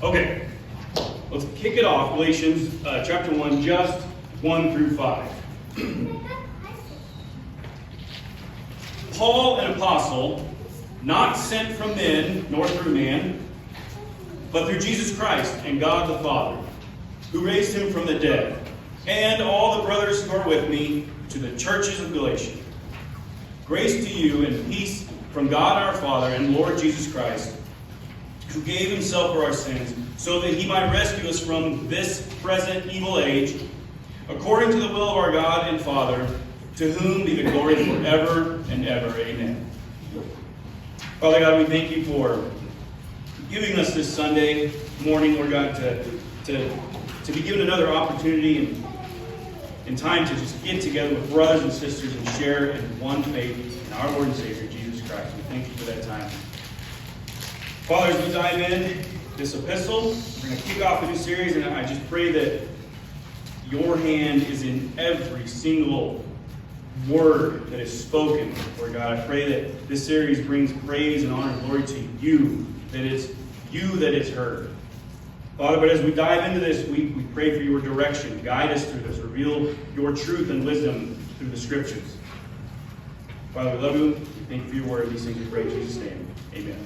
Okay, let's kick it off. Galatians chapter 1, just 1 through 5. Paul, an apostle, not sent from men, nor through man, but through Jesus Christ and God the Father, who raised him from the dead, and all the brothers who are with me, to the churches of Galatia. Grace to you and peace from God our Father and Lord Jesus Christ, who gave himself for our sins, so that he might rescue us from this present evil age, according to the will of our God and Father, to whom be the glory forever and ever. Amen. Father God, we thank you for giving us this Sunday morning, Lord God, to be given another opportunity and time to just get together with brothers and sisters and share in one faith in our Lord and Savior, Jesus Christ. We thank you for that time. Father, as we dive in this epistle, we're going to kick off a new series, and I just pray that your hand is in every single word that is spoken, Lord God. I pray that this series brings praise and honor and glory to you, that it's you that is heard. Father, but as we dive into this, we pray for your direction. Guide us through this. Reveal your truth and wisdom through the Scriptures. Father, we love you. We thank you for your word. These things we pray in Jesus' name. Amen.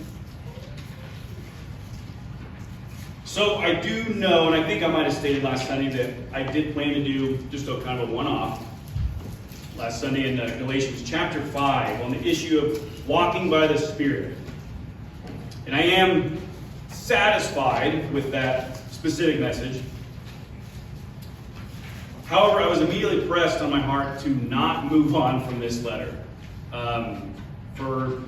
So I do know, and I think I might have stated last Sunday, that I did plan to do just a kind of a one-off last Sunday in Galatians chapter 5 on the issue of walking by the Spirit. And I am satisfied with that specific message. However, I was immediately pressed on my heart to not move on from this letter. For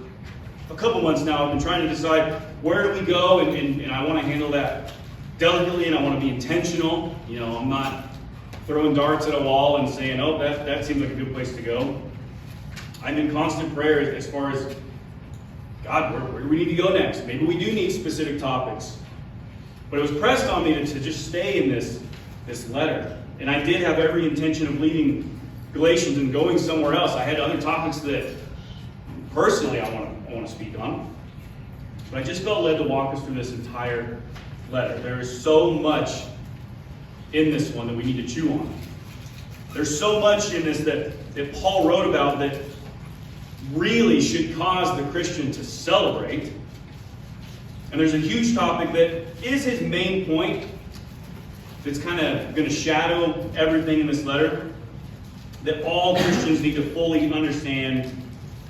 a couple months now, I've been trying to decide where do we go, and I want to handle that delicately, and I want to be intentional. You know, I'm not throwing darts at a wall and saying, oh, that seems like a good place to go. I'm in constant prayer as far as, God, where do we need to go next? Maybe we do need specific topics. But it was pressed on me to just stay in this letter. And I did have every intention of leaving Galatians and going somewhere else. I had other topics that personally I want to speak on. But I just felt led to walk us through this entire letter. There is so much in this one that we need to chew on. There's so much in this that Paul wrote about that really should cause the Christian to celebrate. And there's a huge topic that is his main point that's kind of going to shadow everything in this letter that all Christians need to fully understand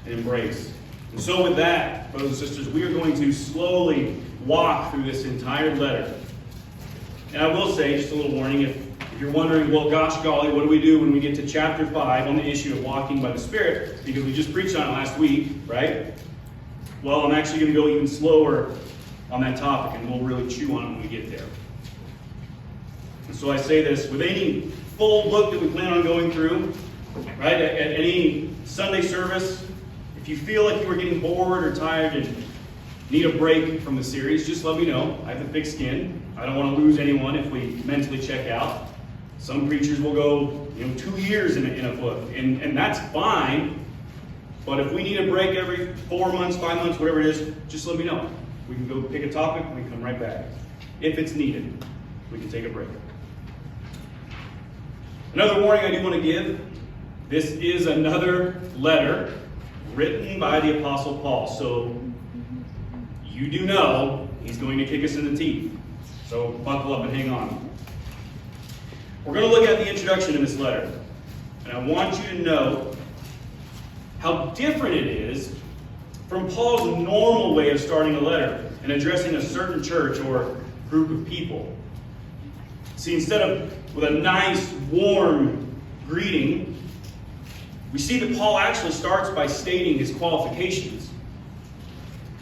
and embrace. And so with that, brothers and sisters, we are going to slowly walk through this entire letter. And I will say, just a little warning, if you're wondering, well, gosh golly, what do we do when we get to chapter 5 on the issue of walking by the Spirit? Because we just preached on it last week, right? Well, I'm actually going to go even slower on that topic, and we'll really chew on it when we get there. And so I say this, with any full book that we plan on going through, right, at any Sunday service, if you feel like you were getting bored or tired and need a break from the series, just let me know. I have a thick skin. I don't want to lose anyone if we mentally check out. Some preachers will go 2 years in a book, and that's fine. But if we need a break every 4 months, 5 months, whatever it is, just let me know. We can go pick a topic, we can come right back. If it's needed, we can take a break. Another warning I do want to give, this is another letter written by the Apostle Paul. So you do know he's going to kick us in the teeth. So buckle up and hang on. We're going to look at the introduction in this letter. And I want you to know how different it is from Paul's normal way of starting a letter and addressing a certain church or group of people. See, instead of with a nice, warm greeting, we see that Paul actually starts by stating his qualifications.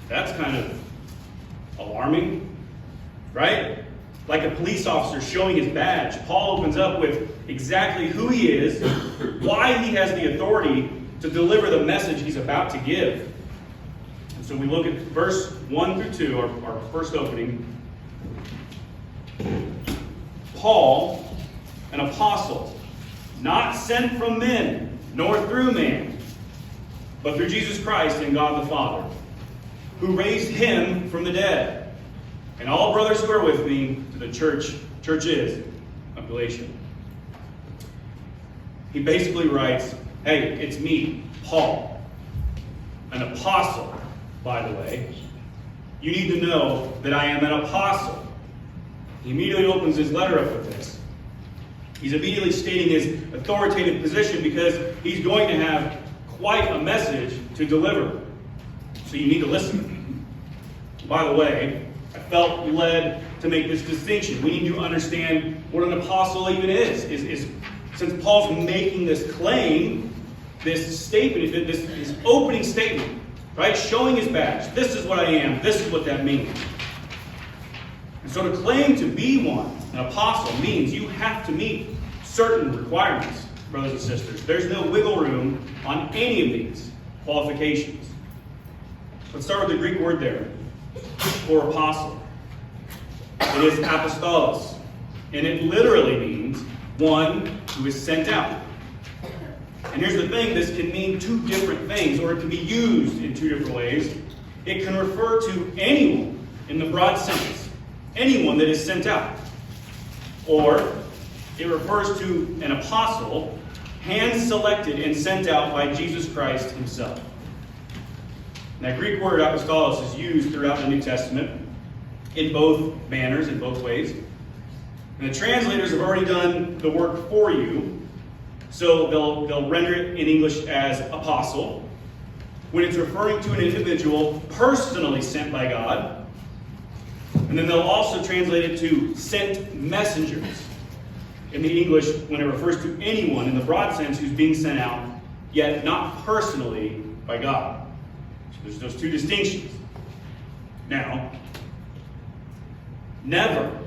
That's kind of alarming, right? Like a police officer showing his badge, Paul opens up with exactly who he is, why he has the authority to deliver the message he's about to give. And so we look at verse 1 through 2, our first opening. Paul, an apostle, not sent from men, nor through man, but through Jesus Christ and God the Father, who raised him from the dead, and all brothers who are with me to the churches of Galatia. He basically writes, hey, it's me, Paul, an apostle, by the way. You need to know that I am an apostle. He immediately opens his letter up with this. He's immediately stating his authoritative position because he's going to have quite a message to deliver. So you need to listen. By the way, I felt led to make this distinction. We need to understand what an apostle even is. Since Paul's making this claim, this statement, this opening statement, right? Showing his badge. This is what I am. This is what that means. And so to claim to be one, an apostle, means you have to meet certain requirements, brothers and sisters. There's no wiggle room on any of these qualifications. Let's start with the Greek word there for apostle. It is apostolos, and it literally means one who is sent out. And here's the thing, this can mean two different things, or it can be used in two different ways. It can refer to anyone in the broad sense, anyone that is sent out. Or it refers to an apostle, hand-selected and sent out by Jesus Christ himself. And that Greek word apostolos is used throughout the New Testament in both manners, in both ways. And the translators have already done the work for you, so they'll render it in English as apostle when it's referring to an individual personally sent by God. And then they'll also translate it to sent messengers in the English when it refers to anyone in the broad sense who's being sent out, yet not personally by God. So there's those two distinctions. Now, never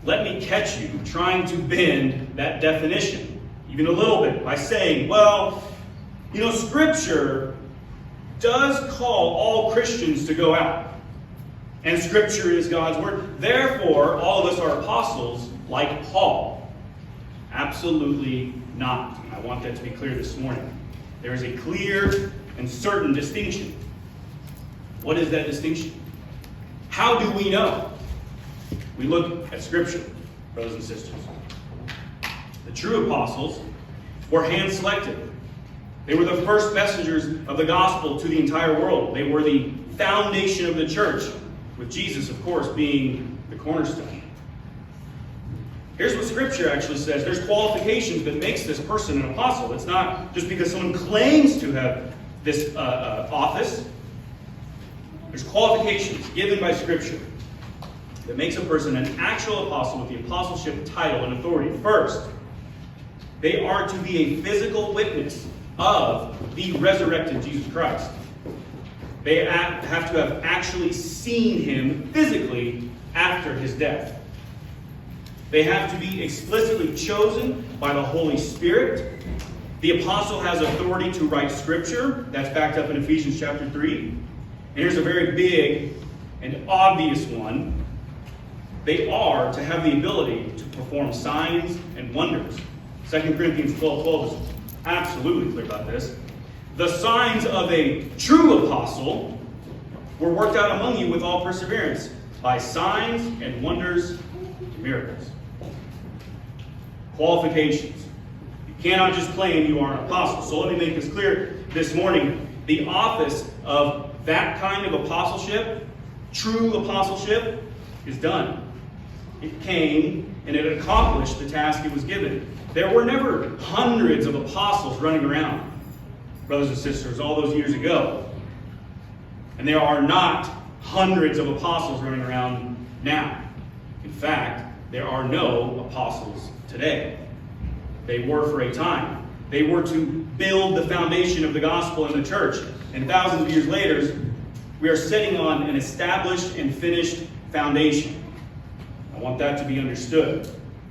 let me catch you trying to bend that definition, even a little bit, by saying, well, Scripture does call all Christians to go out. And Scripture is God's Word. Therefore, all of us are apostles like Paul. Absolutely not. I want that to be clear this morning. There is a clear and certain distinction. What is that distinction? How do we know? We look at Scripture, brothers and sisters. The true apostles were hand-selected. They were the first messengers of the gospel to the entire world. They were the foundation of the church, with Jesus, of course, being the cornerstone. Here's what Scripture actually says. There's qualifications that makes this person an apostle. It's not just because someone claims to have this office. There's qualifications given by Scripture that makes a person an actual apostle with the apostleship title and authority. First, they are to be a physical witness of the resurrected Jesus Christ. They have to have actually seen him physically after his death. They have to be explicitly chosen by the Holy Spirit. The apostle has authority to write Scripture. That's backed up in Ephesians chapter 3. And here's a very big and obvious one. They are to have the ability to perform signs and wonders. 2 Corinthians 12:12 is absolutely clear about this. The signs of a true apostle were worked out among you with all perseverance, by signs and wonders and miracles. Qualifications. You cannot just claim you are an apostle. So let me make this clear this morning. The office of that kind of apostleship, true apostleship, is done. It came and it accomplished the task it was given. There were never hundreds of apostles running around, brothers and sisters, all those years ago. And there are not hundreds of apostles running around now. In fact, there are no apostles today. They were for a time. They were to build the foundation of the gospel in the church. And thousands of years later, we are sitting on an established and finished foundation. I want that to be understood.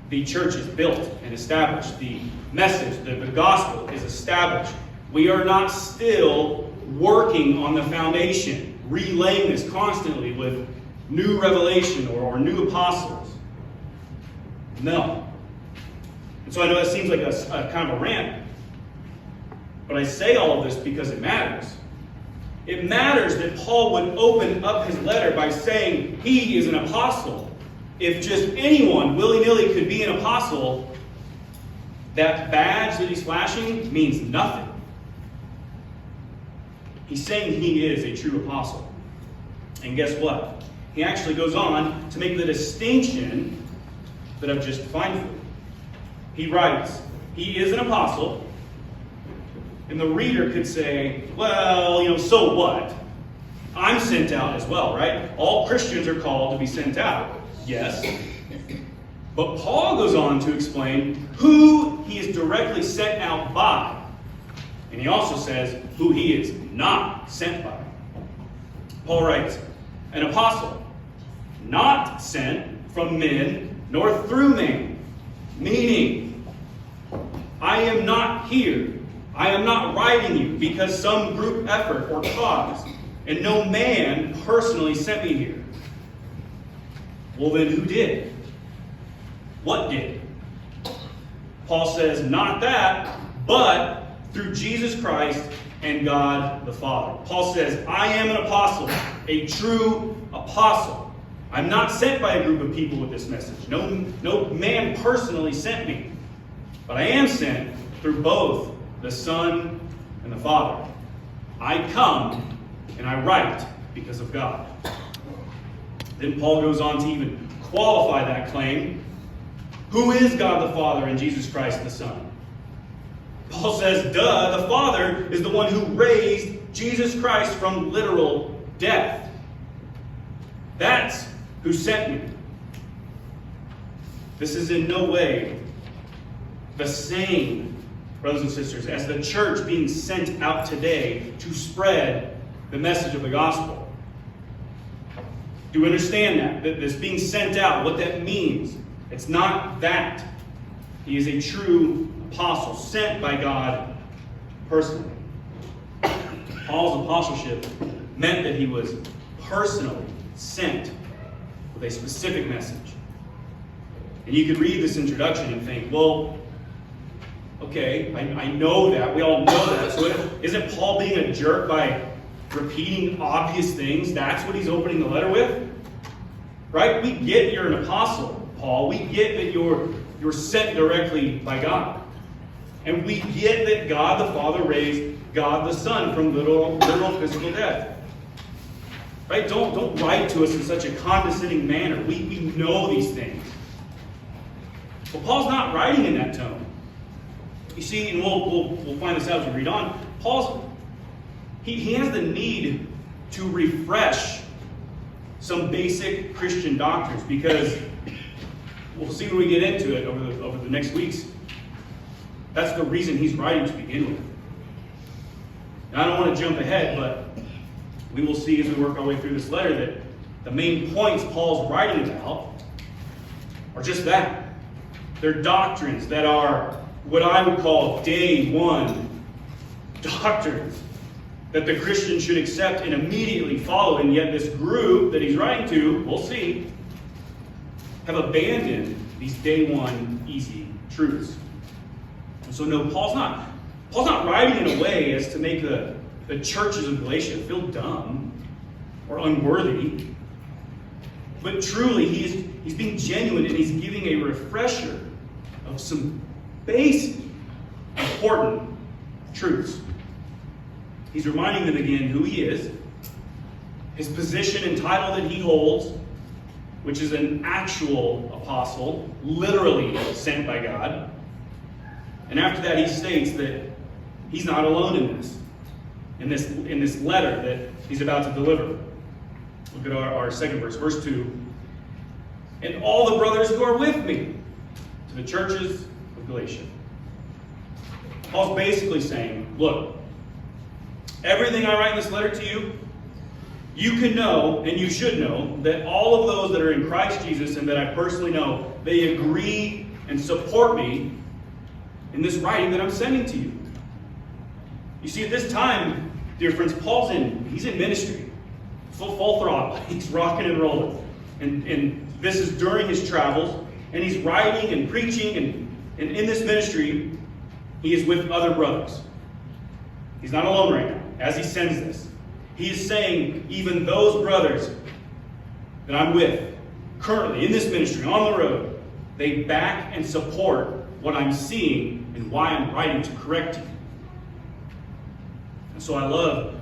The church is built and established. The message, the gospel is established. We are not still working on the foundation, relaying this constantly with new revelation or new apostles. No. And so I know that seems like a kind of a rant. But I say all of this because it matters. It matters that Paul would open up his letter by saying he is an apostle. If just anyone willy-nilly could be an apostle, that badge that he's flashing means nothing. He's saying he is a true apostle. And guess what? He actually goes on to make the distinction that I've just defined for you. He writes, he is an apostle, and the reader could say, well, so what? I'm sent out as well, right? All Christians are called to be sent out. Yes. But Paul goes on to explain who he is directly sent out by. And he also says who he is not sent by. Paul writes, an apostle, not sent from men nor through man. Meaning, I am not here. I am not writing you because some group effort or cause, and no man personally sent me here. Well, then who did? What did? Paul says, not that, but through Jesus Christ and God the Father. Paul says, I am an apostle, a true apostle. I'm not sent by a group of people with this message. No man personally sent me. But I am sent through both the Son and the Father. I come and I write because of God. Then Paul goes on to even qualify that claim. Who is God the Father and Jesus Christ the Son? Paul says, the Father is the one who raised Jesus Christ from literal death. That's who sent me. This is in no way the same, brothers and sisters, as the church being sent out today to spread the message of the gospel. Do you understand that? That this being sent out, what that means? It's not that. He is a true apostle, sent by God personally. Paul's apostleship meant that he was personally sent with a specific message. And you could read this introduction and think, well, okay, I know that. We all know that. So isn't Paul being a jerk by repeating obvious things? That's what he's opening the letter with? Right? We get you're an apostle, Paul. We get that you're sent directly by God. And we get that God the Father raised God the Son from literal physical death. Right? Don't write to us in such a condescending manner. We know these things. But Paul's not writing in that tone. You see, and we'll find this out as we read on. He has the need to refresh some basic Christian doctrines, because we'll see when we get into it over the next weeks. That's the reason he's writing to begin with. And I don't want to jump ahead, but we will see as we work our way through this letter that the main points Paul's writing about are just that. They're doctrines that are what I would call day one doctrines that the Christian should accept and immediately follow. And yet this group that he's writing to, we'll see, have abandoned these day one easy truths. And so no, Paul's not writing in a way as to make the churches of Galatia feel dumb or unworthy. But truly, he's being genuine, and he's giving a refresher of some basic, important truths. He's reminding them again who he is, his position and title that he holds, which is an actual apostle, literally sent by God. And after that, he states that he's not alone in this letter that he's about to deliver. Look at our second verse 2. And all the brothers who are with me, to the churches of Galatia. Paul's basically saying, look, everything I write in this letter to you, you can know, and you should know, that all of those that are in Christ Jesus and that I personally know, they agree and support me in this writing that I'm sending to you. You see, at this time, dear friends, he's in ministry. Full throttle. He's rocking and rolling. And this is during his travels, and he's writing and preaching, and in this ministry, he is with other brothers. He's not alone right now, as he sends this. He is saying, even those brothers that I'm with, currently in this ministry, on the road, they back and support what I'm seeing and why I'm writing to correct you. And so I love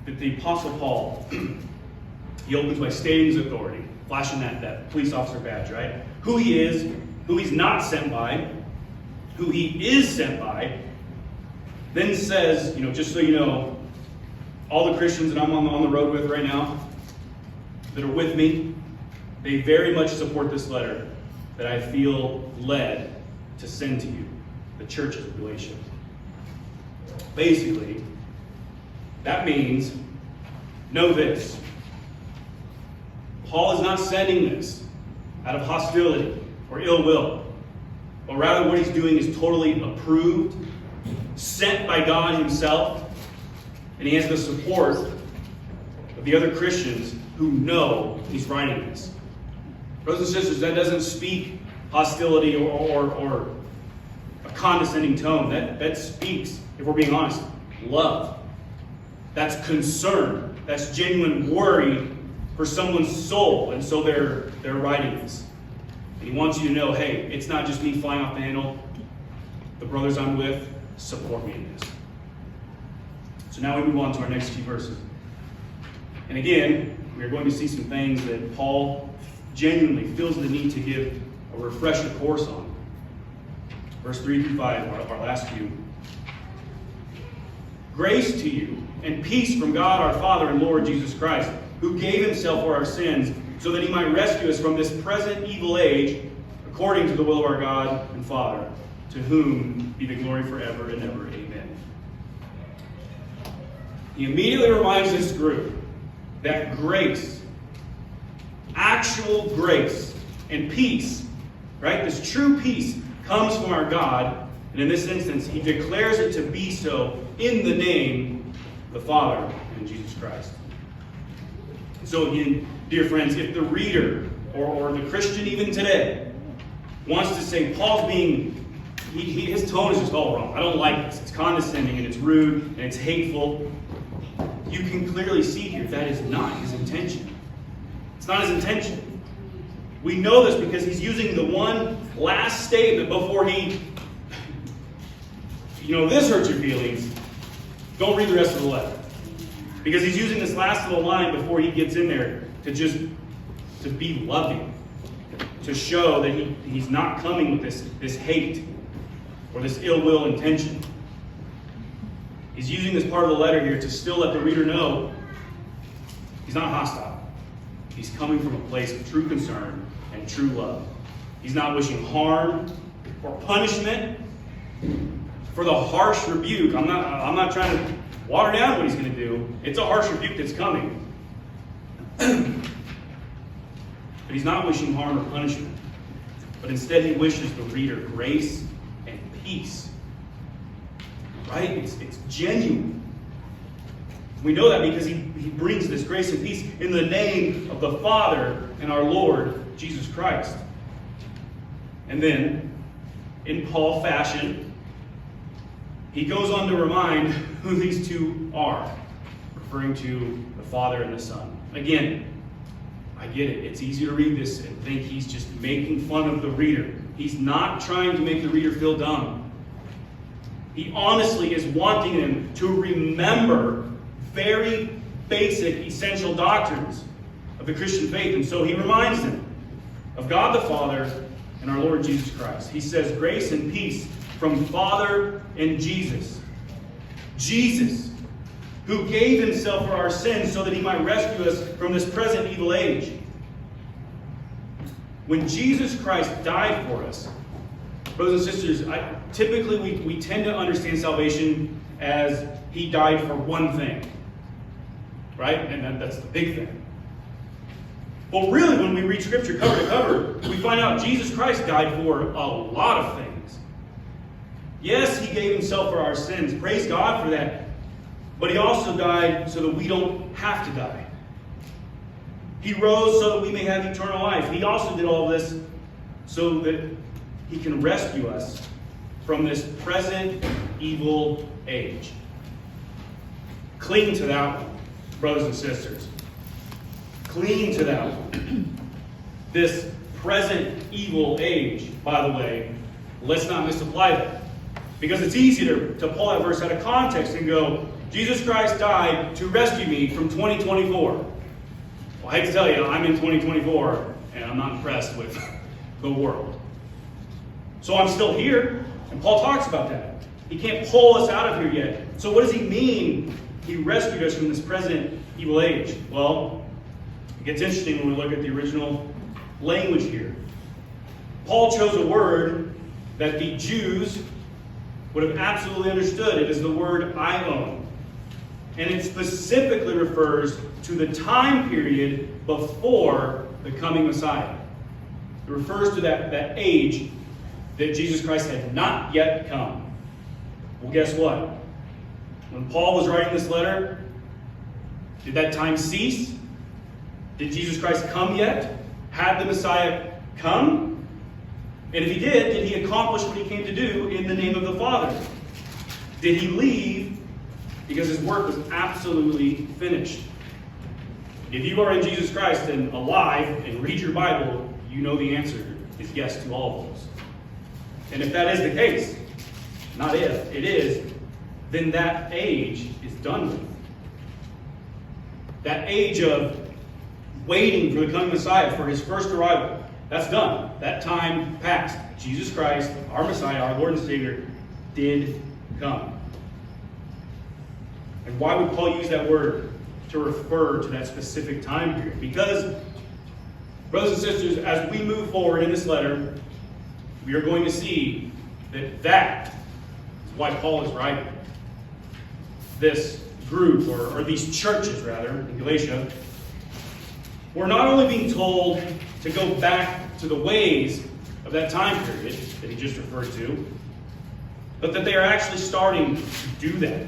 that the Apostle Paul, he opens by stating his authority, flashing that police officer badge, right? Who he is, who he's not sent by, who he is sent by, then says, just so you know, all the Christians that I'm on the road with right now, that are with me, they very much support this letter that I feel led to send to you, the churches of Galatia. Basically, that means, know this. Paul is not sending this out of hostility or ill will, but rather what he's doing is totally approved, sent by God himself, and he has the support of the other Christians who know he's writing this. Brothers and sisters, that doesn't speak hostility or a condescending tone. That speaks, if we're being honest, love. That's concern. That's genuine worry for someone's soul. And so they're writing this. And he wants you to know, hey, it's not just me flying off the handle. The brothers I'm with support me in this. So now we move on to our next few verses. And again, we are going to see some things that Paul genuinely feels the need to give a refresher course on. Verse 3 through 5, our last few. Grace to you and peace from God our Father and Lord Jesus Christ, who gave himself for our sins, so that he might rescue us from this present evil age, according to the will of our God and Father, to whom be the glory forever and ever. Amen. He immediately reminds this group that grace, actual grace and peace, right? This true peace comes from our God. And in this instance, he declares it to be so in the name of the Father and Jesus Christ. So again, dear friends, if the reader or the Christian even today wants to say Paul's being, his tone is just all wrong. I don't like this. It's condescending and it's rude and it's hateful. You can clearly see here that is not his intention. It's not his intention. We know this because he's using the one last statement before he, this hurts your feelings. Don't read the rest of the letter. Because he's using this last little line before he gets in there to be loving. To show that he's not coming with this hate or this ill will intention. He's using this part of the letter here to still let the reader know he's not hostile. He's coming from a place of true concern and true love. He's not wishing harm or punishment for the harsh rebuke. I'm not trying to water down what he's going to do. It's a harsh rebuke that's coming. But he's not wishing harm or punishment. But instead he wishes the reader grace and peace. Right? It's genuine. We know that because he brings this grace and peace in the name of the Father and our Lord Jesus Christ. And then, in Paul fashion, he goes on to remind who these two are, referring to the Father and the Son. Again, I get it. It's easy to read this and think he's just making fun of the reader. He's not trying to make the reader feel dumb. He honestly is wanting them to remember very basic, essential doctrines of the Christian faith. And so he reminds them of God the Father and our Lord Jesus Christ. He says, grace and peace from Father and Jesus. Jesus, who gave himself for our sins so that he might rescue us from this present evil age. When Jesus Christ died for us, brothers and sisters, typically we tend to understand salvation as he died for one thing. Right? And that's the big thing. But really, when we read Scripture cover to cover, we find out Jesus Christ died for a lot of things. Yes, he gave himself for our sins. Praise God for that. But he also died so that we don't have to die. He rose so that we may have eternal life. He also did all this so that he can rescue us from this present evil age. Cling to that one, brothers and sisters. Cling to that one. This present evil age, by the way, let's not misapply that. Because it's easy to pull that verse out of context and go, Jesus Christ died to rescue me from 2024. Well, I hate to tell you, I'm in 2024, and I'm not impressed with the world. So I'm still here, and Paul talks about that. He can't pull us out of here yet. So what does he mean he rescued us from this present evil age? Well, it gets interesting when we look at the original language here. Paul chose a word that the Jews would have absolutely understood. It is the word aion. And it specifically refers to the time period before the coming Messiah. It refers to that age that Jesus Christ had not yet come. Well, guess what? When Paul was writing this letter, did that time cease? Did Jesus Christ come yet? Had the Messiah come? And if he did he accomplish what he came to do in the name of the Father? Did he leave because his work was absolutely finished? If you are in Jesus Christ and alive and read your Bible, you know the answer is yes to all of those. And if that is the case, not if, it is, then that age is done with. That age of waiting for the coming Messiah, for his first arrival, that's done. That time passed. Jesus Christ, our Messiah, our Lord and Savior, did come. And why would Paul use that word to refer to that specific time period? Because, brothers and sisters, as we move forward in this letter, we are going to see that is why Paul is writing. This group, or these churches rather, in Galatia, we're not only being told to go back to the ways of that time period that he just referred to, but that they are actually starting to do that.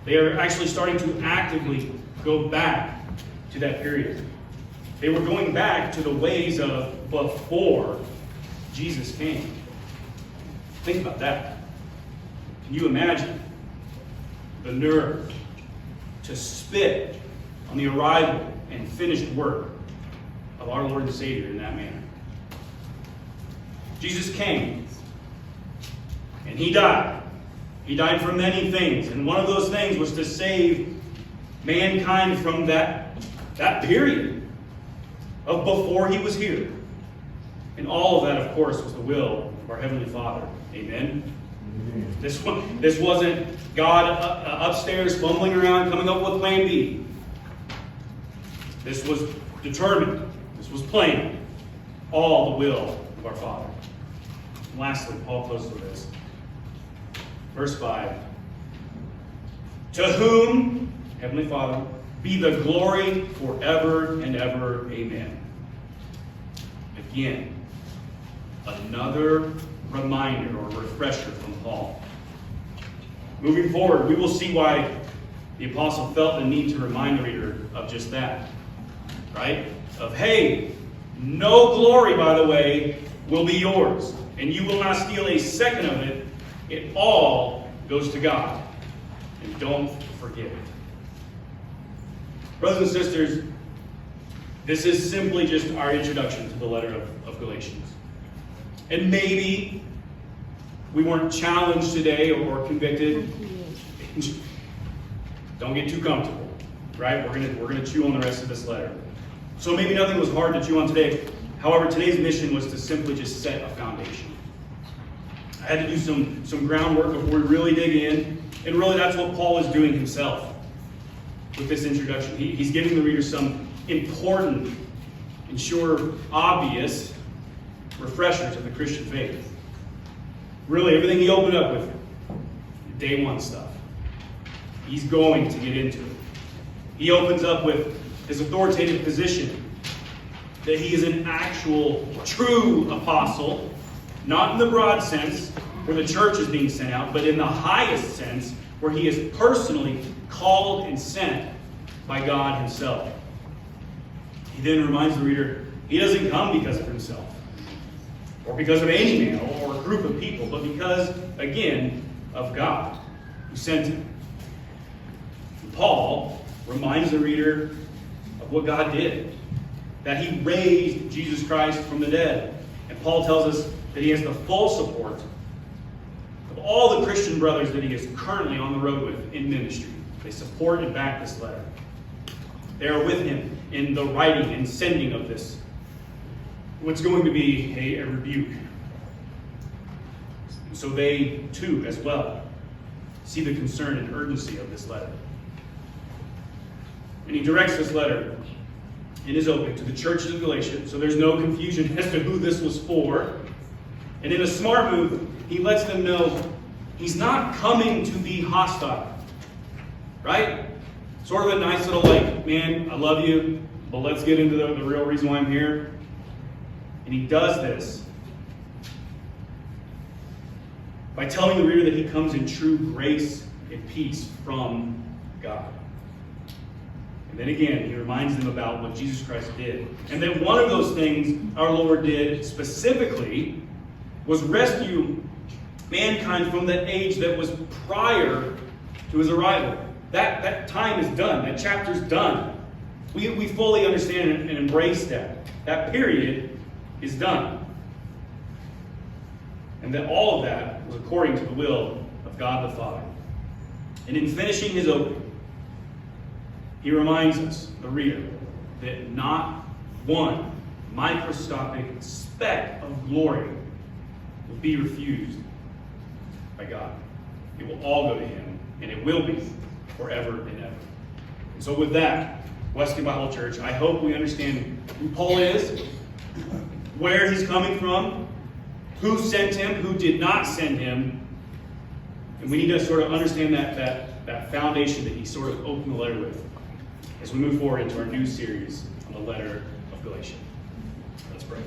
They are actually starting to actively go back to that period. They were going back to the ways of before Jesus came. Think about that. Can you imagine the nerve to spit on the arrival and finished work of our Lord and Savior in that manner? Jesus came, and he died. He died for many things, and one of those things was to save mankind from that period of before he was here. And all of that, of course, was the will of our Heavenly Father. Amen? This wasn't God upstairs fumbling around coming up with plan B. This was determined. This was planned. All the will of our Father. And lastly, Paul closes with this. Verse 5. To whom, Heavenly Father, be the glory forever and ever. Amen. Again, another reminder or refresher from Paul. Moving forward, we will see why the apostle felt the need to remind the reader of just that. Right? Of, hey, no glory, by the way, will be yours. And you will not steal a second of it. It all goes to God. And don't forget it. Brothers and sisters, this is simply just our introduction to the letter of Galatians. And maybe we weren't challenged today or convicted. Don't get too comfortable, right? We're gonna chew on the rest of this letter. So maybe nothing was hard to chew on today. However, today's mission was to simply just set a foundation. I had to do some groundwork before we really dig in, and really that's what Paul is doing himself with this introduction. He's giving the reader some important and sure obvious refreshers of the Christian faith. Really, everything he opened up with, day one stuff, he's going to get into it. He opens up with his authoritative position that he is an actual, true apostle, not in the broad sense where the church is being sent out, but in the highest sense where he is personally called and sent by God himself. He then reminds the reader he doesn't come because of himself, or because of any man or a group of people, but because, again, of God who sent him. Paul reminds the reader of what God did, that he raised Jesus Christ from the dead. And Paul tells us that he has the full support of all the Christian brothers that he is currently on the road with in ministry. They support and back this letter. They are with him in the writing and sending of this, what's going to be a rebuke. So they, too, as well, see the concern and urgency of this letter. And he directs this letter in his opening to the churches of Galatia, so there's no confusion as to who this was for. And in a smart move, he lets them know he's not coming to be hostile. Right? Sort of a nice little man, I love you, but let's get into the real reason why I'm here. And he does this by telling the reader that he comes in true grace and peace from God. And then again, he reminds them about what Jesus Christ did. And that one of those things our Lord did specifically was rescue mankind from that age that was prior to his arrival. That time is done. That chapter's done. We fully understand and embrace that. That period is done. And that all of that was according to the will of God the Father. And in finishing his opening, he reminds us, the reader, that not one microscopic speck of glory will be refused by God. It will all go to him, and it will be forever and ever. And so with that, Wesleyan Bible Church, I hope we understand who Paul is, where he's coming from, who sent him, who did not send him. And we need to sort of understand that foundation that he sort of opened the letter with as we move forward into our new series on the letter of Galatians. Let's pray.